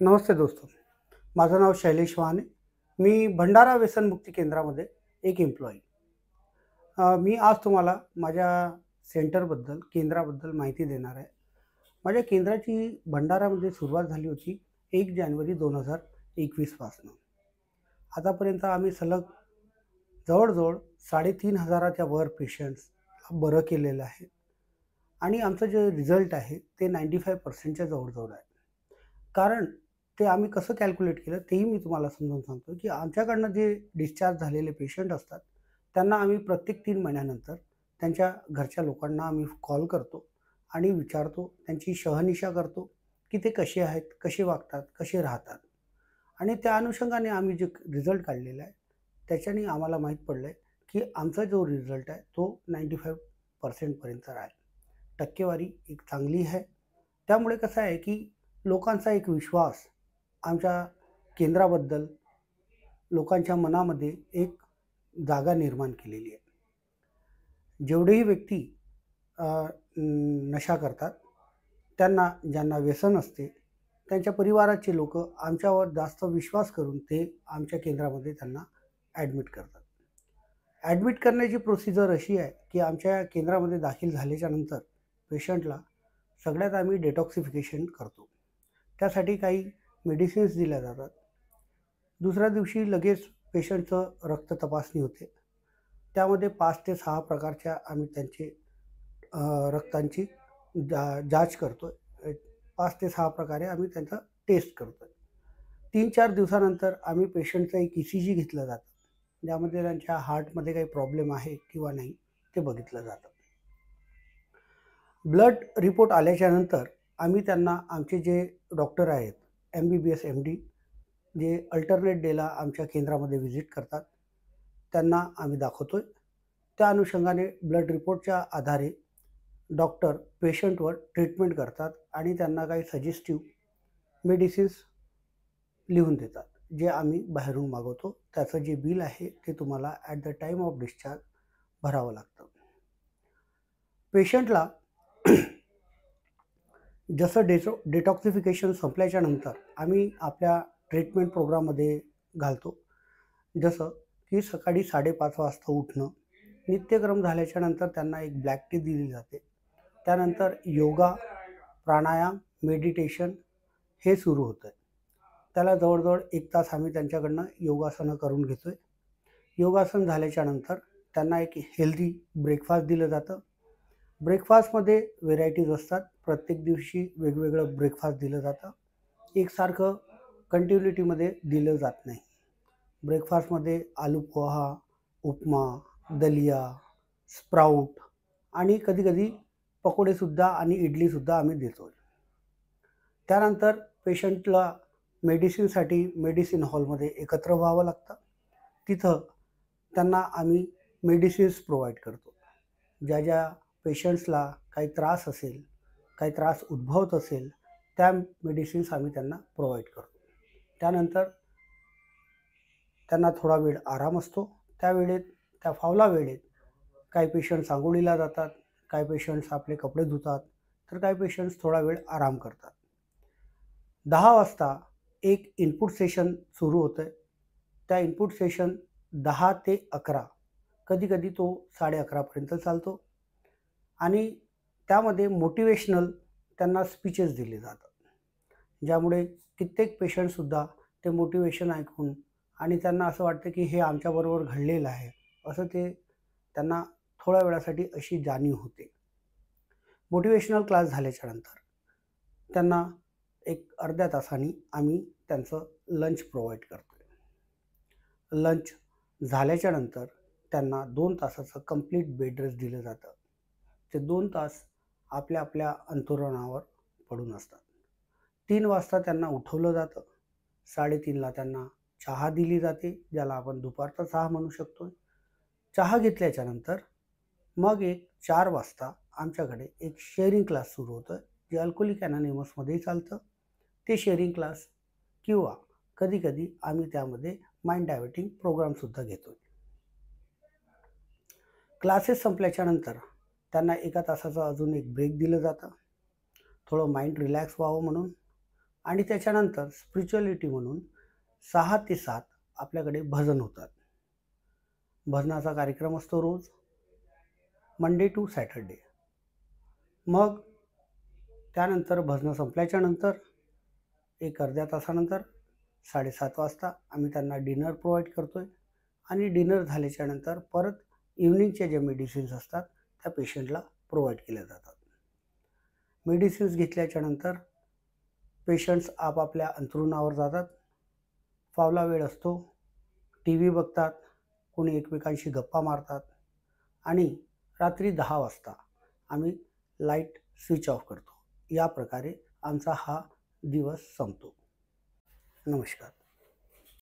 नमस्ते दोस्तों. माझं नाव शैलेश वाहने. मी भंडारा व्यसनमुक्ती केंद्रामध्ये एक एम्प्लॉयी. मी आज तुम्हाला माझ्या केंद्राबद्दल माहिती देणार आहे. माझ्या केंद्राची भंडारामध्ये सुरुवात झाली होती 1 जानेवारी 2021 पासनं. आतापर्यंत आम्ही सलग जवळ-जवळ 3,500च्या वर पेशंट्सला बरं केलेलं आहे आणि आमचं जे रिझल्ट आहे ते 95% जवळ-जवळ आहे. कारण ते आम्ही कसं कॅल्क्युलेट केलं तेही मी तुम्हाला समजावून सांगतो, की आमच्याकडनं जे डिस्चार्ज झालेले पेशंट असतात, त्यांना आम्ही प्रत्येक 3 महिन्यानंतर त्यांच्या घरच्या लोकांना आम्ही कॉल करतो आणि विचारतो, त्यांची शहानिशा करतो, की ते कसे आहेत, कसे वागतात, कसे राहतात आणि त्या अनुषंगाने आम्ही जे रिझल्ट काढलेला आहे, त्याच्याने आम्हाला माहीत पडलंय, की आमचा जो रिझल्ट आहे तो 95% पर्यंत आहे. टक्केवारी एक चांगली आहे. त्यामुळे कसं आहे, की लोकांचा एक विश्वास आमच्या केंद्राबद्दल लोकांच्या मनामध्ये एक जागा निर्माण केलेली आहे. जेवढेही व्यक्ती अ, नशा करतात, ज्यांना व्यसन असते, त्यांच्या परिवाराचे लोकं आमच्यावर जास्त विश्वास करून ते आमच्या केंद्रामध्ये त्यांना ॲडमिट करतात. ॲडमिट करण्याची प्रोसिजर अशी आहे, की आमच्या केंद्रामध्ये दाखल झाल्याच्यानंतर पेशंटला सगळ्यात आम्ही डिटॉक्सिफिकेशन करतो. त्यासाठी काही मेडिसिन्स दिल्या जातात. दुसऱ्या दिवशी लगेच पेशंटचं रक्त तपासणी होते. त्यामध्ये 5 ते 6 प्रकारच्या आम्ही त्यांचे रक्तांची जांच करतोय. 5 ते 6 प्रकारे आम्ही त्यांचा टेस्ट करतोय. 3-4 दिवसानंतर आम्ही पेशंटचं एक ई-सी-जी घेतलं जातं. ज्यामध्ये त्यांच्या हार्टमध्ये काही प्रॉब्लेम आहे किंवा नाही ते बघितलं जातं. ब्लड रिपोर्ट आल्याच्यानंतर आम्ही त्यांना आमचे जे डॉक्टर आहेत, एम-बी-बी-एस, एम-डी जे अल्टरनेट डेला आमच्या केंद्रामध्ये व्हिजिट करतात, त्यांना आम्ही दाखवतोय. त्या अनुषंगाने ब्लड रिपोर्टच्या आधारे डॉक्टर पेशंटवर ट्रीटमेंट करतात आणि त्यांना काही सजेस्टिव्ह मेडिसिन्स लिहून देतात, जे आम्ही बाहेरून मागवतो. त्याचं जे बिल आहे ते तुम्हाला at the time of discharge भरावं लागतं. पेशंटला जसं डिटॉक्सिफिकेशन संपल्याच्यानंतर आम्ही आपल्या ट्रीटमेंट प्रोग्राममध्ये घालतो. जसं की सकाळी 5:30 वाजता उठणं, नित्यक्रम झाल्याच्यानंतर त्यांना एक ब्लॅक टी दिली जाते. त्यानंतर योगा, प्राणायाम, मेडिटेशन हे सुरू होतं. त्याला जवळ-जवळ 1 तास आम्ही त्यांच्याकडनं योगासनं करून घेतोय. योगासन झाल्याच्यानंतर त्यांना एक हेल्दी ब्रेकफास्ट दिलं जातं. ब्रेकफास्टमध्ये व्हेरायटीज असतात. प्रत्येक दिवशी वेगवेगळं ब्रेकफास्ट दिलं जातं. एकसारखं कंटिन्युटीमध्ये दिलं जात नाही. ब्रेकफास्टमध्ये आलू पोहा, उपमा, दलिया, स्प्राउट आणि कधी-कधी पकोडेसुद्धा आणि इडलीसुद्धा आम्ही देतो. त्यानंतर पेशंटला मेडिसिनसाठी मेडिसिन हॉलमध्ये एकत्र व्हावं लागतं. तिथं त्यांना आम्ही मेडिसिन्स प्रोव्हाईड करतो. ज्या पेशंट्सला काही त्रास असेल, काही त्रास उद्भवत असेल, त्या मेडिसिन्स आम्ही त्यांना प्रोव्हाईड करतो. त्यानंतर त्यांना थोडा वेळ आराम असतो. त्या फावला वेळेत काही पेशंट्स अंघोळीला जातात, काही पेशंट्स आपले कपडे धुतात, तर काही पेशंट्स थोडा वेळ आराम करतात. 10 वाजता एक इनपुट सेशन सुरू होतं. त्या इनपुट सेशन 10 ते 11, कधी-कधी तो 11:30 पर्यंत चालतो आणि त्यामध्ये मोटिव्हेशनल त्यांना स्पीचेस दिले जातात. ज्यामुळे कित्येक पेशंटसुद्धा ते मोटिव्हेशन ऐकून आणि त्यांना असं वाटतं, की हे आमच्याबरोबर घडलेलं आहे, असं त्यांना थोड्या वेळासाठी अशी जाणीव होते. मोटिव्हेशनल क्लास झाल्याच्यानंतर त्यांना एक अर्ध्या तासाने आम्ही त्यांचं लंच प्रोव्हाईड करतो. लंच झाल्याच्यानंतर त्यांना 2 तासाचं कंप्लीट बेड रेस्ट दिलं जातं. ते 2 तास आपल्या अंथरुणावर पडून असतात. 3 वाजता त्यांना उठवलं जातं. 3:30ला त्यांना चहा दिली जाते, ज्याला आपण दुपारचा चहा म्हणू शकतो. चहा घेतल्याच्यानंतर मग एक 4 वाजता आमच्याकडे एक शेअरिंग क्लास सुरू होतं, जे अल्कोहोलिक अनॉनिमसमध्येही चालतं. ते शेअरिंग क्लास किंवा कधी-कधी आम्ही त्यामध्ये माइंड डायव्हर्टिंग प्रोग्रामसुद्धा घेतो. क्लासेस संपल्याच्यानंतर त्यांना 1 तासाचं अजून एक ब्रेक दिलं जातं. थोडं माइंड रिलॅक्स व्हावं म्हणून. आणि त्याच्यानंतर स्पिरिच्युअलिटी म्हणून 6 ते 7 आपल्याकडे भजन होतात. भजनाचा कार्यक्रम असतो रोज मंडे टू सॅटर्डे. मग त्यानंतर भजनं संपल्याच्यानंतर एक अर्ध्या तासानंतर 7:30 वाजता आम्ही त्यांना डिनर प्रोव्हाइड करतो आहे आणि डिनर झाल्याच्यानंतर परत इव्हनिंगचे जे मेडिसिन्स असतात त्या पेशंटला प्रोव्हाइड केल्या जातात. मेडिसिन्स घेतल्याच्यानंतर पेशंट्स आपापल्या अंथरुणावर जातात. फावला वेळ असतो, टी व्ही बघतात, कोणी एकमेकांशी गप्पा मारतात आणि रात्री 10 वाजता आम्ही लाईट स्विच ऑफ करतो. या प्रकारे आमचा हा दिवस संपतो. नमस्कार.